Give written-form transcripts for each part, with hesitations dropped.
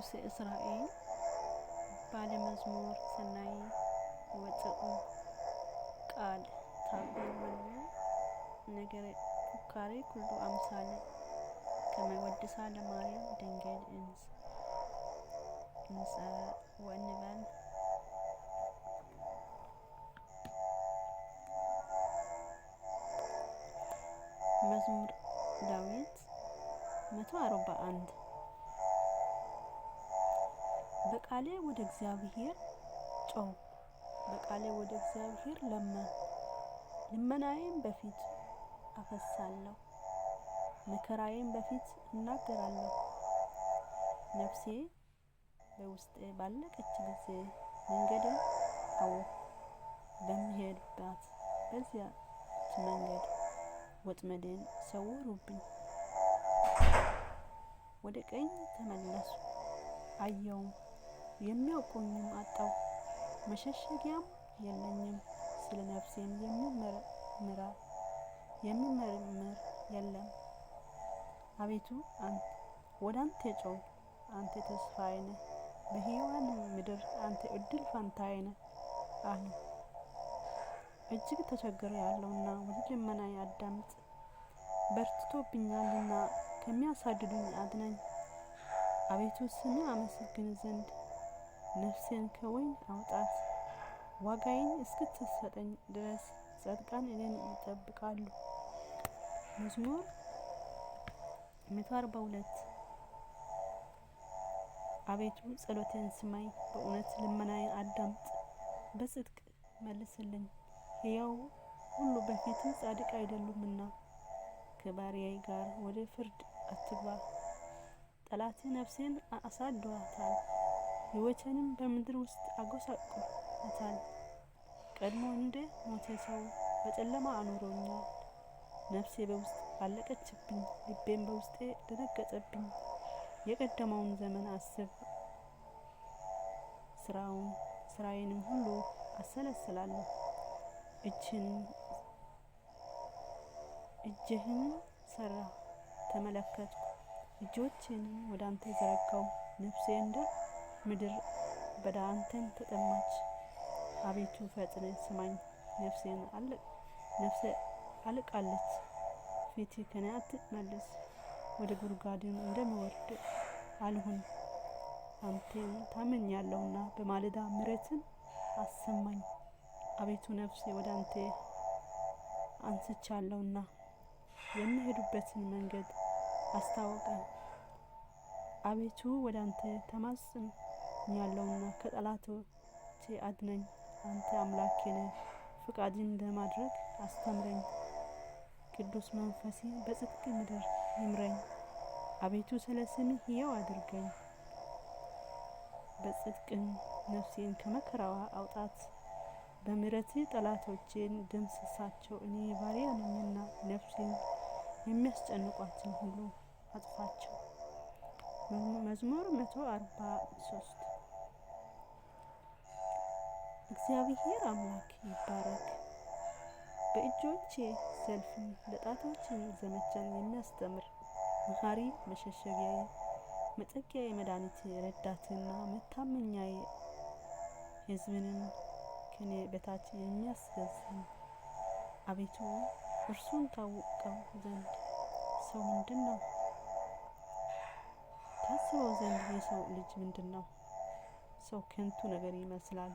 ንጉሠ እስራኤል ባለመዝሙር ሰናይ ወፅኡ ቃል ታበይወሉ ነገረ ፉካሬ ኩሉ አምሳለ ከመወድሳ ለማርያም ድንግል እንጸ ወንበል መዝሙር ዳዊት 141 በቃሌ ወደ እግዚአብሔር ጮህ በቃሌ ወደ እግዚአብሔር ልመናዬን በፊት አፈሳለሁ መከራዬን በፊት እናገራለሁ። ነፍሴ በውስጤ ባለቀች ጊዜ መንገዴን አወቅሁ። በምሄድባት በዚያች መንገድ ወጥመዴን ሰወሩብኝ። ወደ ቀኝ ተመለስኩ አየሁም የሚያውቁኝም አጣሁ። መሸሸጊያም የለኝም። ስለ ነፍሴም የሚመረምር የለም። አቤቱ ወደ አንተ ጮኽሁ፣ አንተ ተስፋዬ ነህ። በሕያዋን ምድር አንተ እድል ፈንታዬ ነህ አልሁ። እጅግ ተቸግሬአለሁና ወደ ልመናዬ አዳምጥ። በርትቶብኛልና ከሚያሳድዱኝ አድነኝ። አቤቱ ስምህ አመሰግን ዘንድ ነፍሴን ከወህኒ አውጣት። ዋጋዬን እስክትሰጠኝ ድረስ ጻድቃን እኔን ይጠብቃሉ። መዝሙር 142 አቤቱ ጸሎቴን ስማኝ፣ በእውነት ልመናዬን አዳምጥ። በጽድቅ መልስልኝ። ሕያው ሁሉ በፊትህ ጻድቅ አይደሉምና ከባሪያዬ ጋር ወደ ፍርድ አትግባ። ጠላቴ ነፍሴን አሳድዷታል፣ ሕይወቴንም በምድር ውስጥ አጎሳቁሏታል። ቀድሞ እንደ ሞተ ሰው በጨለማ አኑሮኛል። ነፍሴ በውስጤ አለቀችብኝ፣ ልቤም በውስጤ ደነገጠብኝ። የቀደመውን ዘመን አስብ፣ ስራዬንም ሁሉ አሰላስላለሁ። እጅህን ሰራ ተመለከትኩ፣ እጆቼንም ወደ አንተ ዘረጋሁ። ነፍሴ እንደ ምድረ በዳ አንተን ተጠማች። አቤቱ ፈጥነህ ስማኝ፣ ነፍሴ አልቃለች። ፊትህ ከኔ አትመልስ፣ ወደ ጉድጓድም እንደምወርድ አልሁን። አንተን ታምኛለሁና በማለዳ ምሕረትን አሰማኝ። አቤቱ ነፍሴ ወደ አንተ አንስቻለሁና የምሄድበትን መንገድ አስታውቀኝ። አቤቱ ወደ አንተ ተማጽኛለሁና ከጠላቶቼ አድነኝ። አንተ አምላኬ ነህ፣ ፈቃድህን ለማድረግ አስተምረኝ። ቅዱስ መንፈስህ በጽድቅ ምድር ይምረኝ። አቤቱ ስለ ስምህ ሕያው አድርገኝ። በጽድቅም ነፍሴን ከመከራዋ አውጣት። በምሕረትህ ጠላቶቼን ደምስሳቸው። እኔ ባሪያ ነኝና ነፍሴን የሚያስጨንቋትን ሁሉ አጥፋቸው። መዝሙር 143 እግዚአብሔር አምላክ ይባረክ። በእጆቼ ሰልፍን ለጣቶቼም ዘመቻን የሚያስተምር መሐሪ መሸሸጊያዬ መጠጊያዬ መድኃኒቴ ረዳትና መታመኛዬ ሕዝብንም ከኔ በታች የሚያስገዛኝ። አቤቱ እርሱን ታውቀው ዘንድ ሰው ምንድነው? ታስበው ዘንድ የሰው ልጅ ምንድነው? ሰው ከንቱ ነገር ይመስላል፣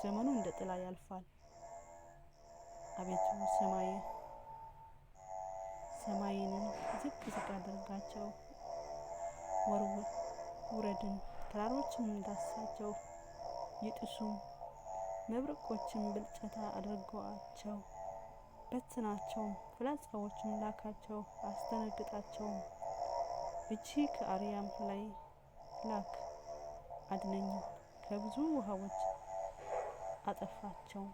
ዘመኑ እንደ ጥላ ያልፋል። አቤቱ ሰማይንም ዝቅ አድርጋቸው፣ ውረድን ተራሮችም ዳስሳቸው ይጥሱም። መብረቆችም ብልጭታ አድርገዋቸው፣ በትናቸውም፣ ፍላጻዎችም ላካቸው አስደነግጣቸውም። እጅህ ከአርያም ላይ ላክ አድነኝም፣ ከብዙ ውሃዎች አጠፋቸው።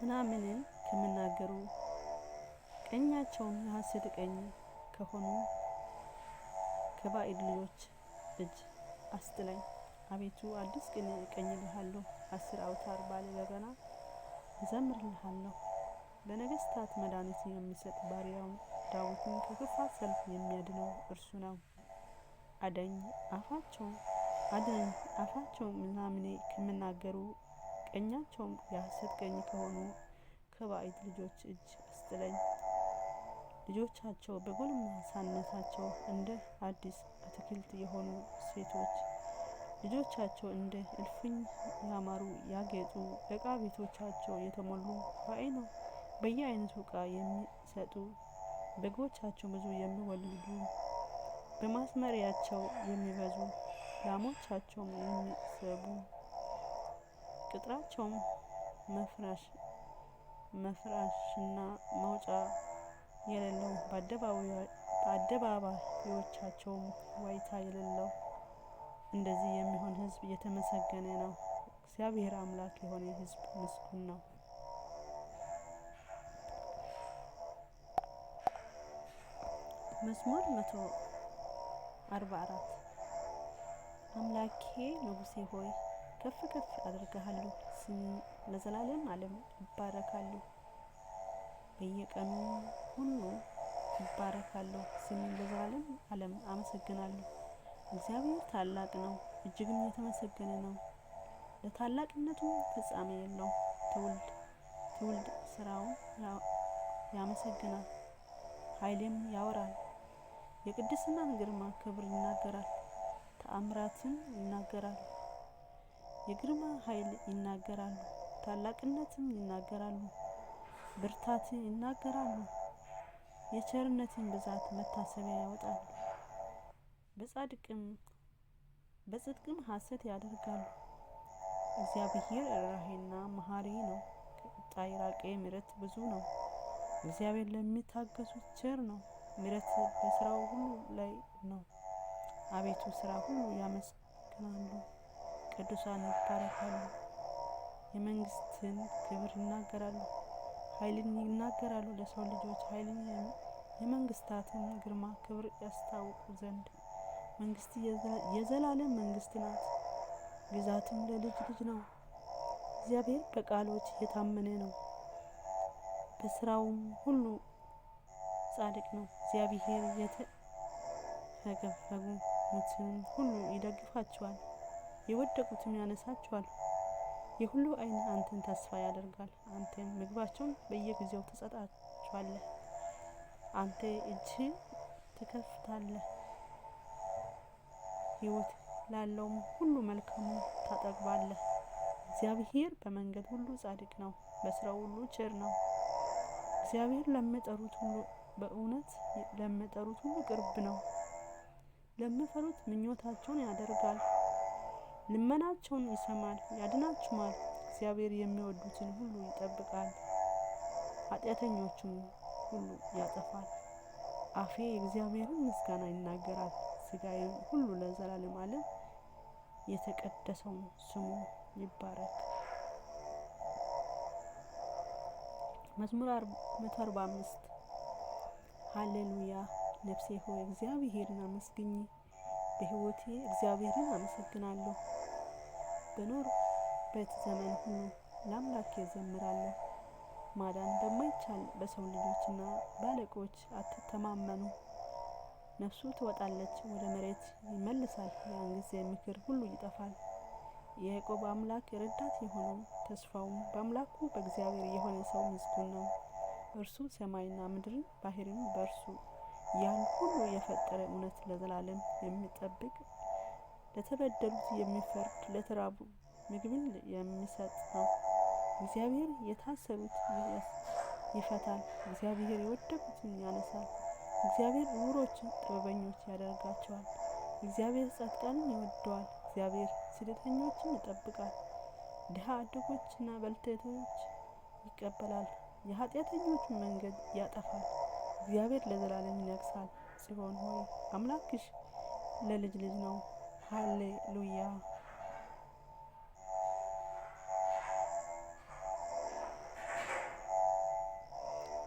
ምናምንን ከሚናገሩ ቀኛቸውም የሐሰት ቀኝ ከሆኑ ከባዕድ ልጆች እጅ አስጥለኝ። አቤቱ አዲስ ቅኔ እቀኝልሃለሁ፣ 10 አውታር ባለ በገና እዘምርልሃለሁ። ለነገሥታት መድኃኒትን የሚሰጥ ባሪያውን ዳዊትን ከክፋት ሰልፍ የሚያድነው እርሱ ነው። አድነኝ አፋቸው ምናምኔ ከሚናገሩ ቀኛቸውም የሐሰት ቀኝ ከሆኑ ከባዕድ ልጆች እጅ አስጥለኝ። ልጆቻቸው በጎልማሳነታቸው እንደ አዲስ አትክልት የሆኑ ሴቶች ልጆቻቸው እንደ እልፍኝ ያማሩ ያጌጡ ዕቃ ቤቶቻቸው የተሞሉ በየአይነቱ ዕቃ የሚሰጡ በጎቻቸው ብዙ የሚወልዱ በማስመሪያቸው የሚበዙ ላሞቻቸውም የሚሰቡ ቅጥራቸውም መፍረሻና መውጫ የሌለው በአደባባዮቻቸውም ዋይታ የሌለው እንደዚህ የሚሆን ሕዝብ የተመሰገነ ነው። እግዚአብሔር አምላክ የሆነ ሕዝብ ምስጉን ነው። መዝሙር 144 አምላኬ ንጉሴ ሆይ ከፍ ከፍ አደርግሃለሁ። ስምህ ለዘላለም ዓለም ይባረካለሁ። በየቀኑ ሁሉ ይባረካለሁ። ስምህ ለዘላለም ዓለም አመሰግናለሁ። እግዚአብሔር ታላቅ ነው፣ እጅግም የተመሰገነ ነው። ለታላቅነቱም ፍጻሜ የለውም። ትውልድ ስራውን ያመሰግናል፣ ኃይልም ያወራል። የቅድስናን ግርማ ክብር ይናገራል፣ ተአምራትን ይናገራል። የግርማ ኃይል ይናገራሉ፣ ታላቅነትም ይናገራሉ፣ ብርታትን ይናገራሉ። የቸርነትን ብዛት መታሰቢያ ያወጣሉ፣ በጽድቅም ሐሰት ያደርጋሉ። እግዚአብሔር ርኅራኄና መሐሪ ነው፣ ከቁጣ የራቀ ምሕረት ብዙ ነው። እግዚአብሔር ለሚታገሱት ቸር ነው፣ ምሕረት በሥራው ሁሉ ላይ ነው። አቤቱ ሥራ ሁሉ ያመሰግናሉ፣ ቅዱሳን ይባረካሉ። የመንግስትን ክብር ይናገራሉ፣ ኃይልን ይናገራሉ። ለሰው ልጆች ኃይልን የመንግስታትን ግርማ ክብር ያስታውቁ ዘንድ መንግስት የዘላለም መንግስት ናት፣ ግዛትም ለልጅ ልጅ ነው። እግዚአብሔር በቃሎች የታመነ ነው፣ በስራውም ሁሉ ጻድቅ ነው። እግዚአብሔር የተፈገፈጉትን ሁሉ ይደግፋቸዋል፣ የወደቁትም ያነሳቸዋል። የሁሉ ዓይን አንተን ተስፋ ያደርጋል፣ አንተም ምግባቸውን በየጊዜው ትሰጣቸዋለህ። አንተ እጅህን ትከፍታለህ፣ ሕይወት ላለውም ሁሉ መልካሙን ታጠግባለህ። እግዚአብሔር በመንገድ ሁሉ ጻድቅ ነው፣ በስራው ሁሉ ቸር ነው። እግዚአብሔር ለሚጠሩት ሁሉ በእውነት ለሚጠሩት ሁሉ ቅርብ ነው። ለሚፈሩት ምኞታቸውን ያደርጋል፣ ልመናቸውን ይሰማል ያድናቸውማል። እግዚአብሔር የሚወዱትን ሁሉ ይጠብቃል፣ ኃጢአተኞችን ሁሉ ያጠፋል። አፌ የእግዚአብሔርን ምስጋና ይናገራል፣ ሥጋዬም ሁሉ ለዘላለም ዓለም የተቀደሰው ስሙ ይባረክ። መዝሙር 145 ሃሌሉያ። ነፍሴ ሆይ እግዚአብሔርን አመስግኚ፣ በሕይወቴ እግዚአብሔርን አመሰግናለሁ። በኖርበት ዘመን ሁሉ ለአምላኬ እዘምራለሁ። ማዳን በማይቻል በሰው ልጆችና በአለቆች አትተማመኑ። ነፍሱ ትወጣለች፣ ወደ መሬት ይመለሳል። ያን ጊዜ ምክር ሁሉ ይጠፋል። የያዕቆብ አምላክ ረዳት የሆነው ተስፋውም በአምላኩ በእግዚአብሔር የሆነ ሰው ምስጉን ነው። እርሱ ሰማይና ምድርን ባሕርም በእርሱ ያን ሁሉ የፈጠረ እውነት ለዘላለም የሚጠብቅ ለተበደሉት የሚፈርድ ለተራቡ ምግብን የሚሰጥ ነው። እግዚአብሔር የታሰሩት ይፈታል፣ እግዚአብሔር የወደቁትን ያነሳል። እግዚአብሔር ዕውሮችን ጥበበኞች ያደርጋቸዋል። እግዚአብሔር ጻድቃንን ይወደዋል፣ እግዚአብሔር ስደተኞችን ይጠብቃል። ድሀ አደጎችና ባልቴቶች ይቀበላል፣ የኃጢአተኞችን መንገድ ያጠፋል። እግዚአብሔር ለዘላለም ይነግሣል። ጽዮን ሆይ አምላክሽ ለልጅ ልጅ ነው። ሃሌሉያ።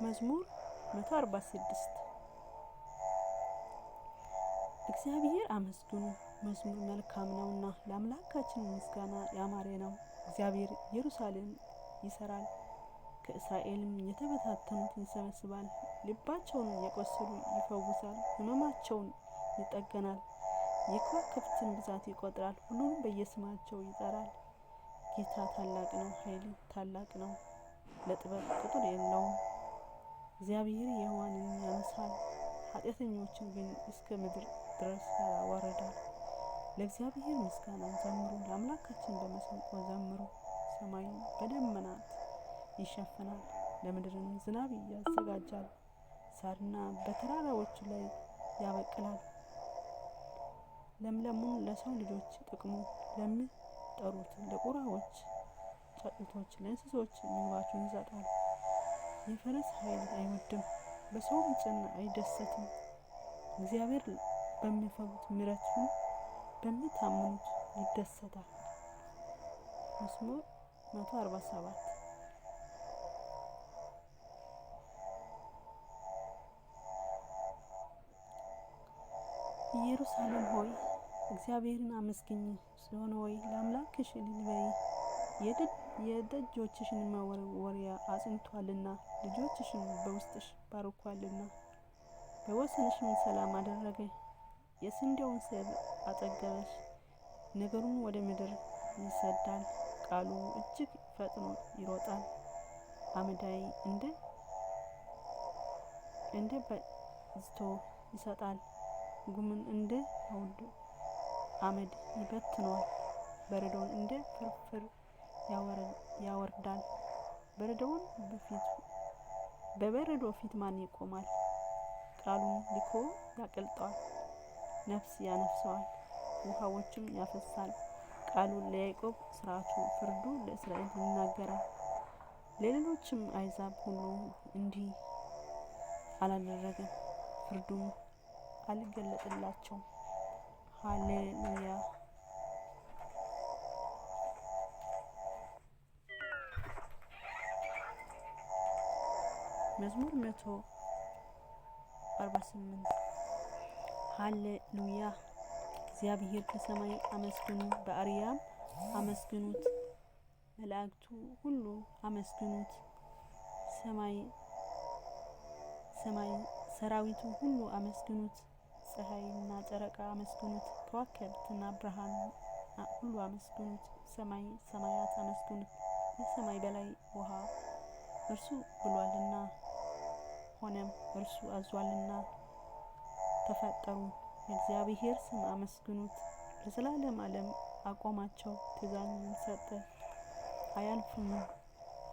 መዝሙር 146 እግዚአብሔር አመስግኑ፣ መዝሙር መልካም ነውና ለአምላካችን ምስጋና ያማረ ነው። እግዚአብሔር ኢየሩሳሌም ይሰራል፣ ከእስራኤልም የተበታተኑትን ይሰበስባል። ልባቸውን የቆሰሉ ይፈውሳል፣ ሕመማቸውን ይጠገናል። የከዋክብትን ብዛት ይቆጥራል፣ ሁሉንም በየስማቸው ይጠራል። ጌታ ታላቅ ነው፣ ኃይል ታላቅ ነው፣ ለጥበብ ቁጥር የለውም። እግዚአብሔር የዋሃንን ያነሳል፣ ኃጢአተኞችን ግን እስከ ምድር ድረስ ያዋርዳል። ለእግዚአብሔር ምስጋናን ዘምሩ፣ ለአምላካችን በመሰንቆ ዘምሩ። ሰማይን በደመናት ይሸፍናል፣ ለምድርም ዝናብ ያዘጋጃል። ሳርና በተራራዎቹ ላይ ያበቅላል። ለምለሙን ለሰው ልጆች ጥቅሙ ለሚጠሩት ለቁራዎች ጫጩቶች ለእንስሶች ምግባቸውን ይሰጣል። የፈረስ ኃይል አይወድም፣ በሰውም ጭን አይደሰትም። እግዚአብሔር በሚፈሩት ምሕረቱን በሚታመኑት ይደሰታል። መዝሙር 147 ኢየሩሳሌም ሆይ እግዚአብሔርን አመስግኝ፣ ጽዮን ሆይ ለአምላክሽ እልል በይ። የደጆችሽን መወርወሪያ አጽንቷልና፣ ልጆችሽን በውስጥሽ ባርኳልና። በወሰንሽም ሰላም አደረገ፣ የስንዴውን ስብ አጠገበሽ። ነገሩን ወደ ምድር ይሰዳል፣ ቃሉ እጅግ ፈጥኖ ይሮጣል። አመዳይ እንደ በዝቶ ይሰጣል፣ ጉምን እንደ አውድ አመድ ይበትነዋል። በረዶውን እንደ ፍርፍር ያወርዳል። በረዶውን በበረዶ ፊት ማን ይቆማል? ቃሉን ልኮ ያቀልጠዋል፣ ነፍስ ያነፍሰዋል፣ ውሃዎችም ያፈሳል። ቃሉን ለያዕቆብ ሥርዓቱ ፍርዱ ለእስራኤል ይናገራል። ለሌሎችም አሕዛብ ሁሉ እንዲህ አላደረገም፣ ፍርዱም አልገለጠላቸውም። ሃሌሉያ። መዝሙር 148 ሃሌሉያ። እግዚአብሔር ከሰማይ አመስግኑ፣ በአርያም አመስግኑት፣ መላእክቱ ሁሉ አመስግኑት። ሰማይ ሰራዊቱ ሁሉ አመስግኑት። ፀሐይና ጨረቃ አመስግኑት፣ ከዋክብትና ብርሃን ሁሉ አመስግኑት። ሰማይ ሰማያት አመስግኑት፣ የሰማይ በላይ ውሃ። እርሱ ብሏልና ሆነም፣ እርሱ አዟልና ተፈጠሩ። የእግዚአብሔር ስም አመስግኑት፣ ለዘላለም ዓለም አቆማቸው። ትእዛዝን ሰጠ አያልፉም።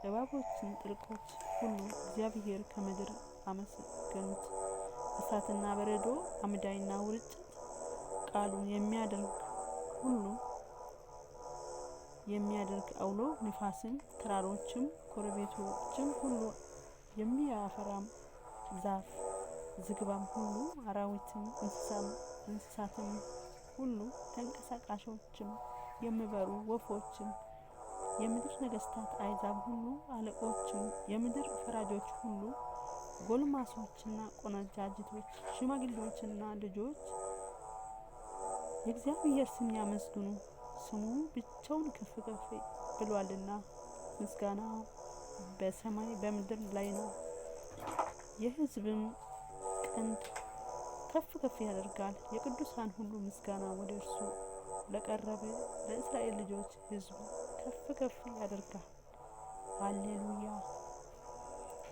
እባቦችን ጥልቆች ሁሉ እግዚአብሔር ከምድር አመስግኑት። እሳትና በረዶ፣ አመዳይና ውርጭት፣ ቃሉን የሚያደርግ አውሎ ንፋስም፣ ተራሮችም ኮረብቶችም ሁሉ፣ የሚያፈራም ዛፍ ዝግባም ሁሉ፣ አራዊትም እንስሳትም ሁሉ፣ ተንቀሳቃሾችም የሚበሩ ወፎችም፣ የምድር ነገስታት አሕዛብ ሁሉ፣ አለቆችም፣ የምድር ፈራጆች ሁሉ፣ ጎልማሶችና ቆነጃጅቶች፣ ሽማግሌዎችና ልጆች የእግዚአብሔር ስም ያመስግኑ። ስሙ ብቻውን ከፍ ከፍ ብሏልና፣ ምስጋናው በሰማይ በምድር ላይ ነው። የሕዝብም ቀንድ ከፍ ከፍ ያደርጋል። የቅዱሳን ሁሉ ምስጋና ወደ እርሱ ለቀረበ ለእስራኤል ልጆች ሕዝብ ከፍ ከፍ ያደርጋል። ሃሌሉያ።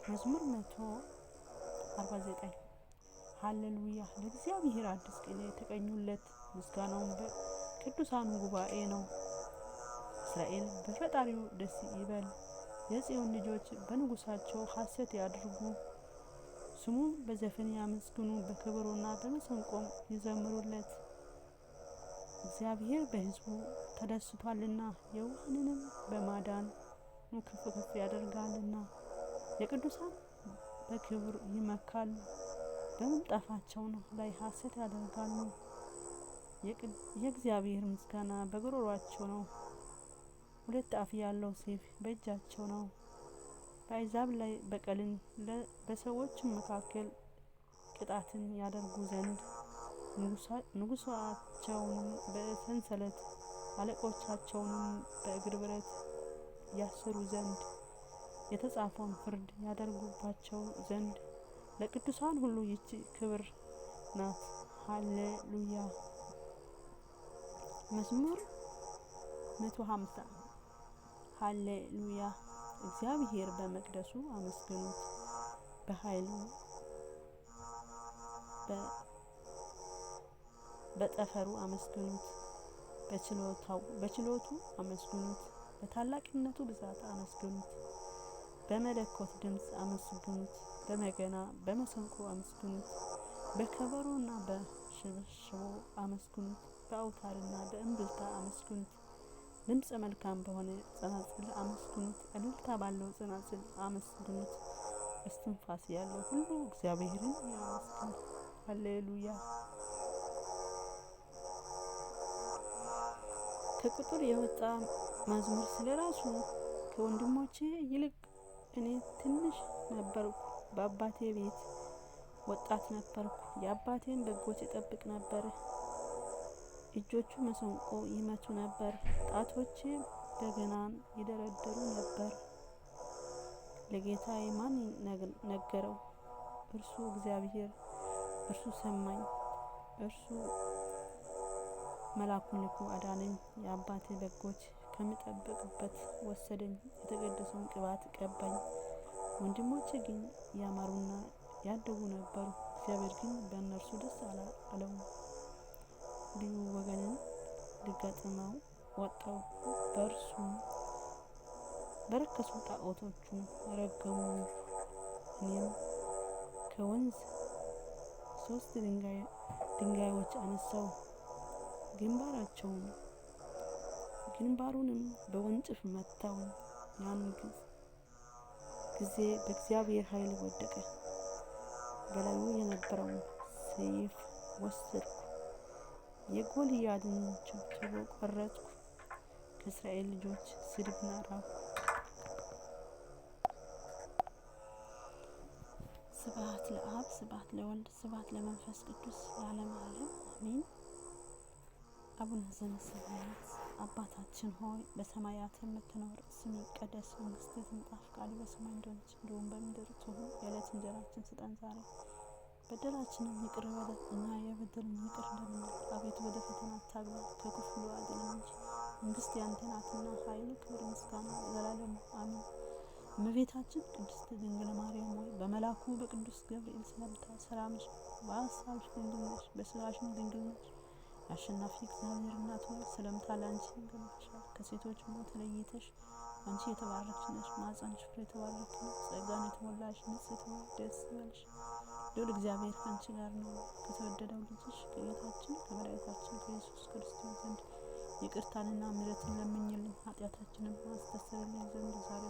መዝሙር 149 ሃሌሉያ። ለእግዚአብሔር አዲስ ቅኔ ተቀኙለት፣ ምስጋናውን በቅዱሳኑ ጉባኤ ነው። እስራኤል በፈጣሪው ደስ ይበል፣ የጽዮን ልጆች በንጉሳቸው ሐሴት ያድርጉ። ስሙን በዘፈን ያመስግኑ፣ በከበሮና በመሰንቆም ይዘምሩለት። እግዚአብሔር በሕዝቡ ተደስቷልና፣ የዋሃንንም በማዳኑ ከፍ ከፍ ያደርጋልና። የቅዱሳን በክብር ይመካሉ፣ በምንጣፋቸው ላይ ሐሴት ያደርጋሉ። የእግዚአብሔር ምስጋና በጉሮሯቸው ነው፣ ሁለት አፍ ያለው ሰይፍ በእጃቸው ነው። በአሕዛብ ላይ በቀልን በሰዎችም መካከል ቅጣትን ያደርጉ ዘንድ ንጉሳቸውንም በሰንሰለት አለቆቻቸውንም በእግር ብረት ያስሩ ዘንድ የተጻፈውን ፍርድ ያደርጉባቸው ዘንድ ለቅዱሳን ሁሉ ይህች ክብር ናት። ሃሌሉያ። መዝሙር 150 ሃሌሉያ። እግዚአብሔር በመቅደሱ አመስግኑት፣ በኃይሉ በጠፈሩ አመስግኑት፣ በችሎቱ አመስግኑት፣ በታላቅነቱ ብዛት አመስግኑት። በመለኮት ድምፅ አመስግኑት፣ በመገና በመሰንቆ አመስግኑት፣ በከበሮና በሽብሽቦ አመስግኑት፣ በአውታርና በእምብልታ አመስግኑት። ድምፀ መልካም በሆነ ጸናጽል አመስግኑት፣ እልልታ ባለው ጸናጽል አመስግኑት። እስትንፋስ ያለው ሁሉ እግዚአብሔርን ያመስግን። ሃሌሉያ። ከቁጥር የወጣ መዝሙር ስለራሱ ከወንድሞቼ ይልቅ እኔ ትንሽ ነበርኩ፣ በአባቴ ቤት ወጣት ነበርኩ። የአባቴን በጎች እጠብቅ ነበር። እጆቹ መሰንቆ ይመቱ ነበር፣ ጣቶቼ በገናን ይደረድሩ ነበር። ለጌታዬ ማን ነገረው? እርሱ እግዚአብሔር፣ እርሱ ሰማኝ። እርሱ መልአኩን ልኮ አዳነኝ። የአባቴ በጎች ከምጠብቅበት ወሰደኝ፣ የተቀደሰውን ቅባት ቀባኝ። ወንድሞቼ ግን ያማሩና ያደጉ ነበሩ፣ እግዚአብሔር ግን በእነርሱ ደስ አለው። ልዩ ወገንን ሊገጥመው ወጣው፣ በእርሱም በረከሱ ጣዖቶቹን ረገሙ። እኔም ከወንዝ 3 ድንጋዮች አነሳው፣ ግንባሩንም በወንጭፍ መታው። ያን ጊዜ በእግዚአብሔር ኃይል ወደቀ። በላዩ የነበረውን ሰይፍ ወሰድኩ፣ የጎልያድን ችብችቦ ቆረጥኩ። ከእስራኤል ልጆች ስድብን አራቅሁ። ስብሐት ለአብ፣ ስብሐት ለወልድ፣ ስብሐት ለመንፈስ ቅዱስ ለዓለመ ዓለም አሜን። አቡነ ዘበሰማያት አባታችን ሆይ በሰማያት የምትኖር፣ ስምህ ይቀደስ፣ መንግስትህ ትምጣ፣ ፈቃድህ በሰማይ እንደሆነች እንዲሁም በምድር ትሁን። የዕለት እንጀራችንን ስጠን ዛሬ፣ በደላችንን ይቅር በለን እኛ የበደሉንን ይቅር እንደምንል፣ አቤቱ ወደ ፈተና አታግባን ከክፉ ሁሉ አድነን እንጂ መንግስት ያንተ ናትና፣ ኃይል፣ ክብር፣ ምስጋና ለዘላለሙ አሜን። እመቤታችን ቅድስት ድንግል ማርያም ሆይ በመልአኩ በቅዱስ ገብርኤል ሰላምታ ሰላም ነሽ፣ በሀሳብሽ ድንግል ነሽ፣ በስጋሽም ድንግል ነሽ። አሸናፊ እግዚአብሔር እናት ሆይ ሰላምታ ላንቺ ይገባሻል። ከሴቶች ሁሉ ተለይተሽ አንቺ የተባረክሽ ነሽ፣ ማኅፀንሽ ፍሬ የተባረከ ነው። ጸጋን የተሞላሽ ንጽሕት ሆይ ደስ ይበልሽ፣ ልዑል እግዚአብሔር ከአንቺ ጋር ነው። ከተወደደው ልጅሽ ከጌታችን ከመድኃኒታችን ከኢየሱስ ክርስቶስ ዘንድ ይቅርታንና ምሕረትን ለምኝልን፣ ኃጢአታችንን ማስተሰርይልን ዘንድ ዛሬ